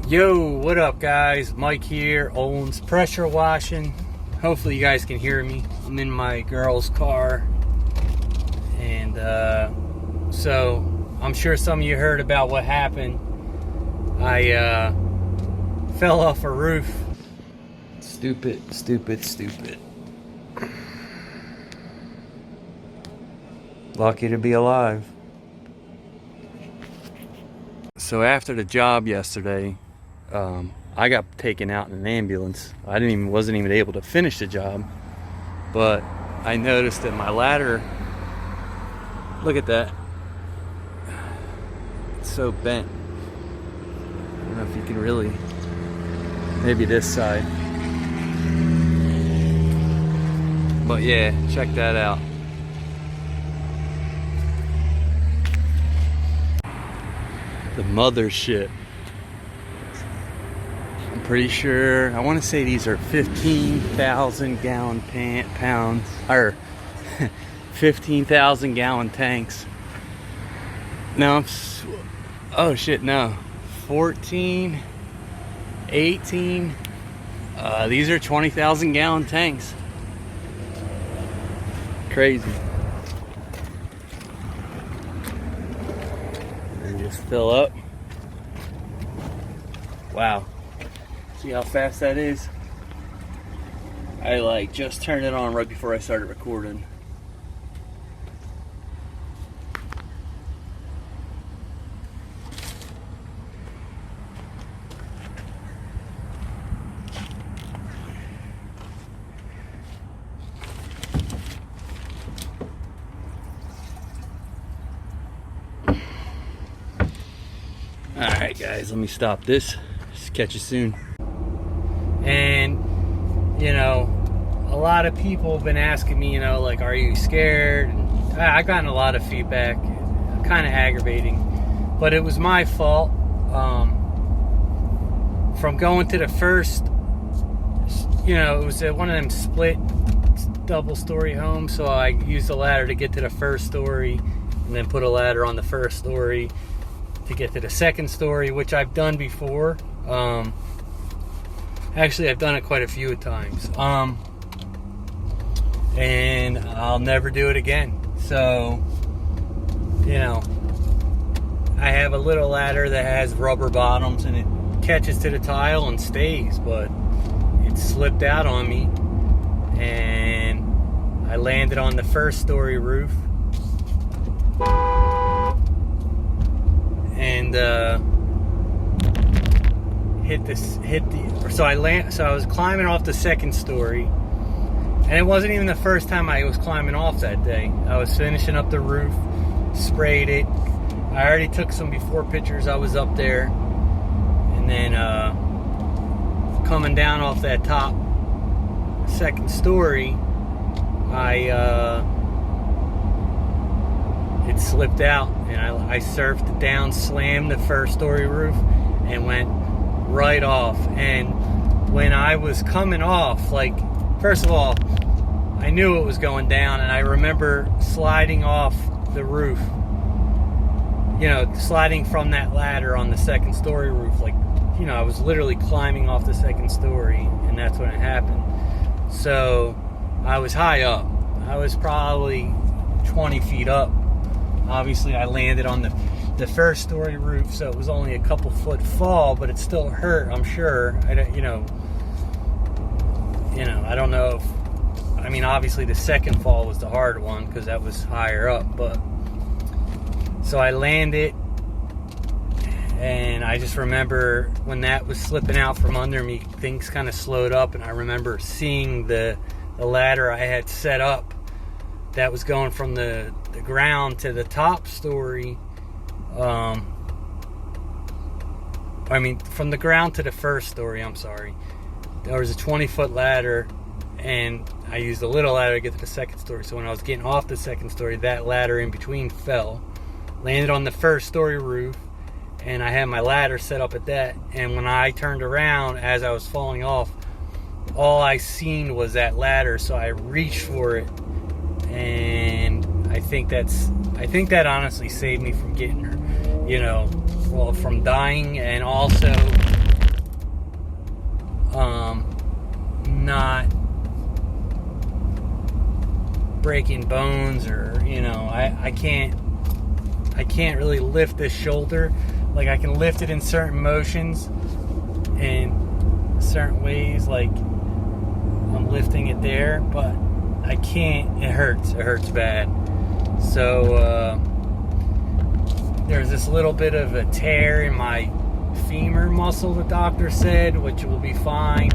Yo, what up guys? Mike here, owns Pressure Washing. Hopefully you guys can hear me. I'm in my girl's car. And so I'm sure some of you heard about what happened. I fell off a roof. Stupid. Lucky to be alive. So after the job yesterday, I got taken out in an ambulance. I wasn't even able to finish the job, but I noticed that my ladder, look at that, it's so bent. I don't know if you can really, maybe this side, but yeah, check that out. The mothership. I'm pretty sure, I want to say these are 15,000 gallon pounds, or 15,000 gallon tanks. No, oh shit, no. 14, 18, these are 20,000 gallon tanks. Crazy. And just fill up. Wow. See how fast that is? I just turned it on right before I started recording. Alright guys, let me stop this. Just catch you soon. And, you know, a lot of people have been asking me, you know, like, are you scared? And I've gotten a lot of feedback, kind of aggravating, but it was my fault. From going to the first, you know, it was one of them split double story homes, so I used a ladder to get to the first story and then put a ladder on the first story to get to the second story, which I've done before. Actually, I've done it quite a few times. And I'll never do it again. So, you know, I have a little ladder that has rubber bottoms and it catches to the tile and stays, but it slipped out on me and I landed on the first story roof. And so I was climbing off the second story, and it wasn't even the first time I was climbing off that day. I was finishing up the roof, sprayed it. I already took some before pictures. I was up there, and then coming down off that top second story, it slipped out, and I surfed down, slammed the first story roof, and went right off. And when I was coming off, like, first of all, I knew it was going down, and I remember sliding off the roof, you know, sliding from that ladder on the second story roof. Like, you know, I was literally climbing off the second story, and that's when it happened. So I was high up. I was probably 20 feet up. Obviously, I landed on the first story roof, so it was only a couple foot fall, but it still hurt, I'm sure. I don't know if, I mean, obviously the second fall was the hard one because that was higher up, but so I landed, and I just remember when that was slipping out from under me, things kind of slowed up, and I remember seeing the ladder I had set up that was going from the ground to the top story. From the ground to the first story, I'm sorry. There was a 20-foot ladder, and I used a little ladder to get to the second story. So when I was getting off the second story, that ladder in between fell, landed on the first story roof, and I had my ladder set up at that. And when I turned around as I was falling off, all I seen was that ladder, so I reached for it, and I think that honestly saved me from getting her, you know, well, from dying, and also not breaking bones, or I can't really lift this shoulder. Like, I can lift it in certain motions and certain ways, like I'm lifting it there, but I can't. It hurts bad. So there's this little bit of a tear in my femur muscle, the doctor said, which will be fine.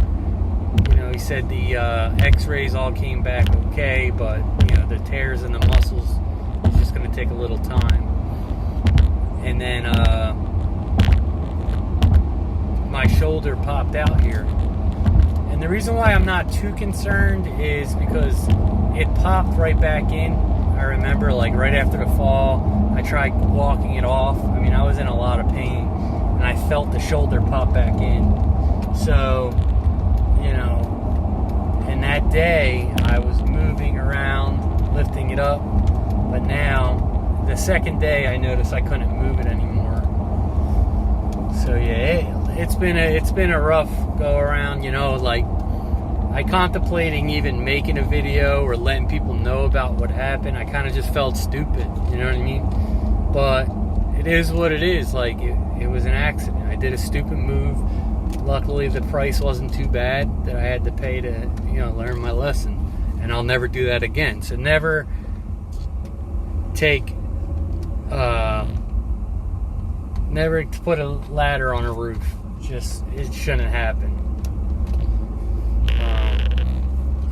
He said the x-rays all came back okay, but the tears in the muscles is just going to take a little time. And then my shoulder popped out here. And the reason why I'm not too concerned is because it popped right back in. I remember, like, right after the fall, I tried walking it off. I mean, I was in a lot of pain, and I felt the shoulder pop back in. So, and that day, I was moving around, lifting it up. But now, the second day, I noticed I couldn't move it anymore. So, yeah, it's been a rough go around, like, I contemplating even making a video or letting people know about what happened. I kind of just felt stupid, you know what I mean? But it is what it is. Like, it was an accident. I did a stupid move. Luckily, the price wasn't too bad that I had to pay to, learn my lesson. And I'll never do that again. So never never put a ladder on a roof. It shouldn't happen.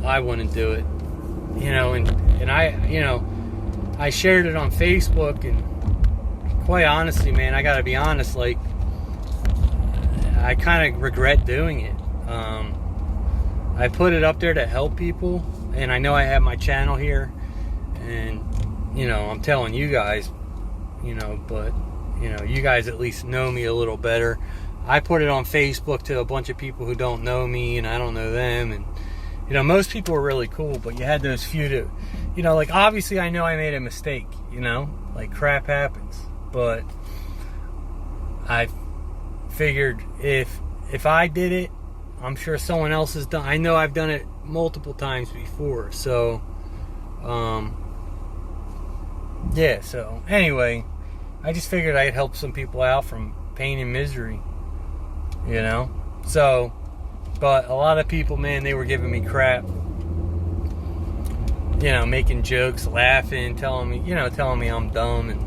I wouldn't do it, and I shared it on Facebook, and quite honestly, man, I gotta be honest, like, I kind of regret doing it. I put it up there to help people, and I know I have my channel here, and I'm telling you guys, but you guys at least know me a little better. I put it on Facebook to a bunch of people who don't know me, and I don't know them, and most people are really cool, but you had those few to, like, obviously I know I made a mistake, like, crap happens, but I figured if I did it, I'm sure someone else has done. I know I've done it multiple times before, so yeah. So anyway, I just figured I'd help some people out from pain and misery, so. But a lot of people, man, they were giving me crap, making jokes, laughing, telling me I'm dumb, and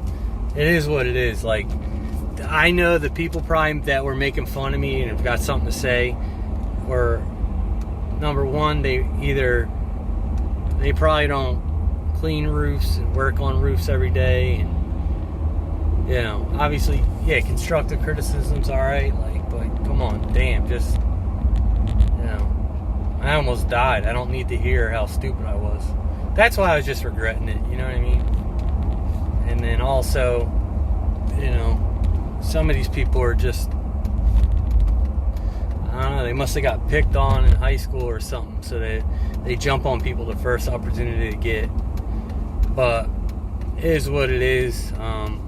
it is what it is. Like, I know the people probably that were making fun of me and have got something to say, or number one, they probably don't clean roofs and work on roofs every day, and obviously, yeah, constructive criticism's all right, like, but come on, damn, just. I almost died. I don't need to hear how stupid I was. That's why I was just regretting it, you know what I mean? And then also, some of these people are just, I don't know, they must have got picked on in high school or something, so they jump on people the first opportunity to get. But it is what it is. I'm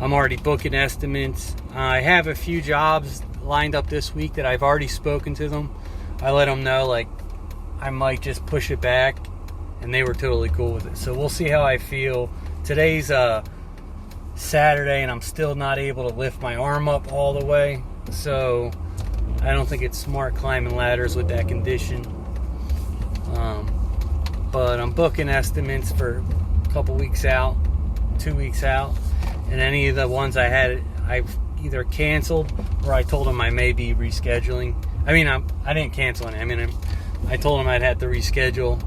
already booking estimates. I have a few jobs lined up this week that I've already spoken to them. I let them know, like, I might just push it back, and they were totally cool with it. So we'll see how I feel. Today's Saturday, and I'm still not able to lift my arm up all the way, so I don't think it's smart climbing ladders with that condition. But I'm booking estimates for a couple weeks out, 2 weeks out, and any of the ones I've either canceled or I told them I may be rescheduling. I mean, I didn't cancel any. I mean, I told them I'd have to reschedule,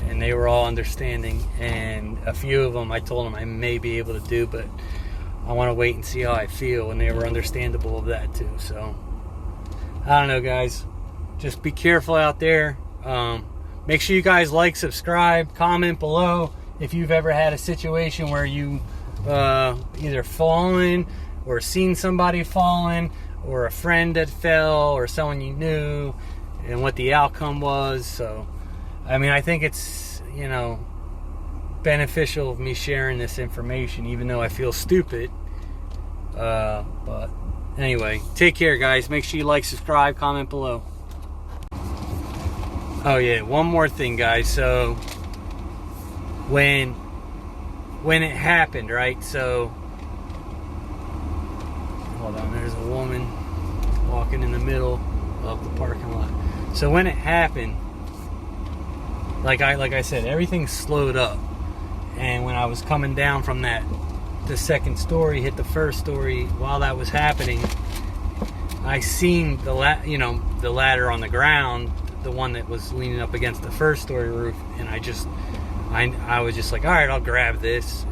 and they were all understanding. And a few of them I told them I may be able to do, but I want to wait and see how I feel, and they were understandable of that too. So I don't know, guys. Just be careful out there. Make sure you guys like, subscribe, comment below if you've ever had a situation where you either fallen or seen somebody falling, or a friend that fell, or someone you knew, and what the outcome was. So, I mean, I think it's, beneficial of me sharing this information, even though I feel stupid. But Anyway, take care, guys. Make sure you like, subscribe, comment below. Oh yeah, one more thing, guys. So when it happened, right? So hold on, there's a woman walking in the middle of the parking lot. So when it happened, like I said, everything slowed up. And when I was coming down from the second story, hit the first story, while that was happening, I seen the ladder on the ground, the one that was leaning up against the first story roof, and I was just like, all right, I'll grab this.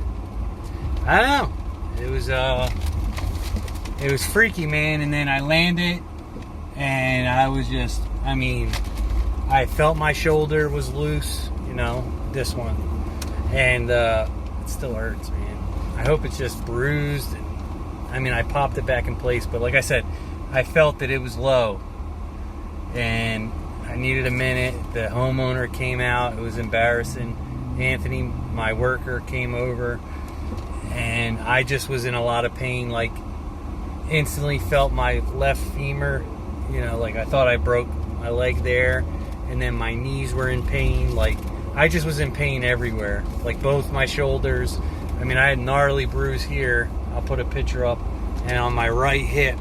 I don't know. It was freaky, man. And then I landed, and I was just, I felt my shoulder was loose, this one, and it still hurts, man. I hope it's just bruised. And, I popped it back in place, but like I said, I felt that it was low, and I needed a minute. The homeowner came out. It was embarrassing. Anthony, my worker, came over, and I just was in a lot of pain. Like, instantly felt my left femur, like I thought I broke my leg there, and then my knees were in pain. Like, I just was in pain everywhere, like both my shoulders. I had gnarly bruise here. I'll put a picture up, and on my right hip,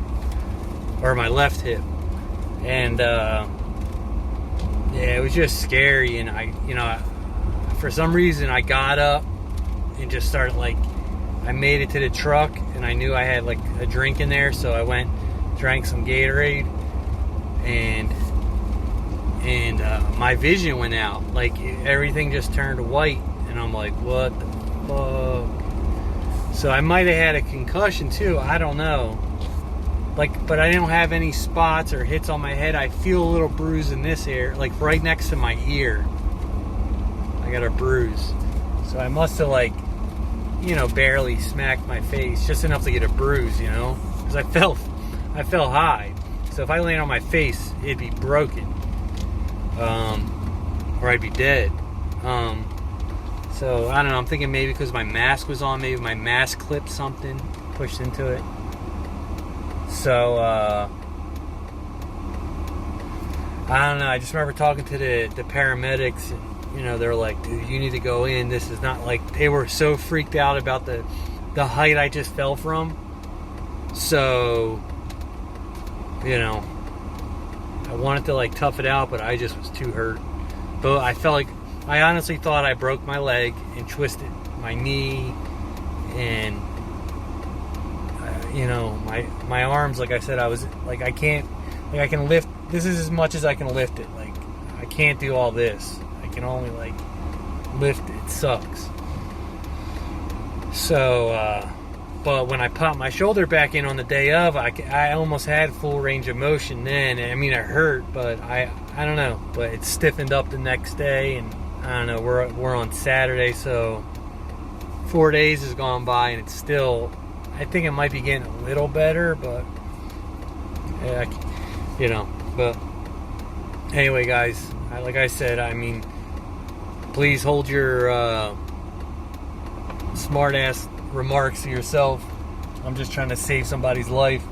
or my left hip, and yeah, it was just scary. And for some reason, I got up and just started, I made it to the truck, and I knew I had a drink in there, so I went, drank some Gatorade, and my vision went out. Everything just turned white, and I'm like, what the fuck? So I might have had a concussion too, I don't know. But I don't have any spots or hits on my head. I feel a little bruise in this area, right next to my ear. I got a bruise. So I must have barely smacked my face, just enough to get a bruise, because I fell high. So if I land on my face, it'd be broken, or I'd be dead. So I don't know. I'm thinking maybe because my mask was on, maybe my mask clipped something, pushed into it. So I don't know. I just remember talking to the paramedics, and they're like, dude, you need to go in. This is not they were so freaked out about the height I just fell from. So, I wanted to tough it out, but I just was too hurt. But I honestly thought I broke my leg and twisted my knee, and my arms, like I said, I was I can't, I can lift. This is as much as I can lift it. I can't do all this. I can only lift it. It sucks. So but when I popped my shoulder back in on the day of, I almost had full range of motion then. It hurt, but I don't know, but it stiffened up the next day, and I don't know, we're on Saturday, so 4 days has gone by, and it's still, I think it might be getting a little better, but yeah, but anyway, guys, like I said, please hold your smart ass remarks to yourself. I'm just trying to save somebody's life.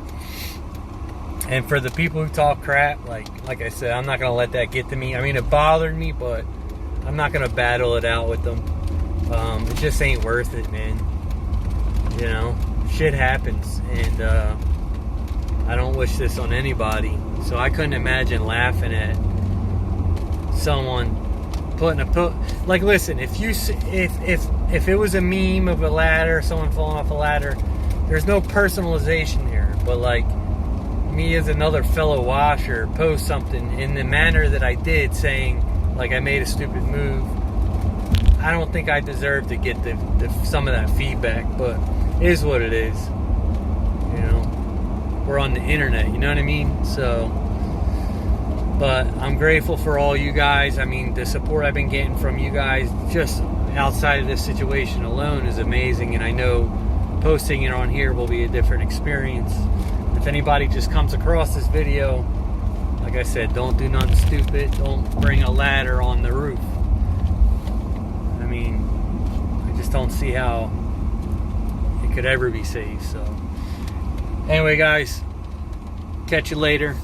And for the people who talk crap, like I said, I'm not gonna let that get to me. It bothered me, but I'm not gonna battle it out with them. It just ain't worth it, man. Shit happens, and I don't wish this on anybody. So I couldn't imagine laughing at someone listen, if it was a meme of a ladder, someone falling off a ladder, there's no personalization here. But me as another fellow washer post something in the manner that I did, saying I made a stupid move, I don't think I deserve to get some of that feedback, but it is what it is. We're on the internet, you know what I mean? So, but I'm grateful for all you guys. The support I've been getting from you guys just outside of this situation alone is amazing, and I know posting it on here will be a different experience. If anybody just comes across this video, like I said, don't do nothing stupid. Don't bring a ladder on the roof. I just don't see how it could ever be safe. So anyway, guys, Catch you later.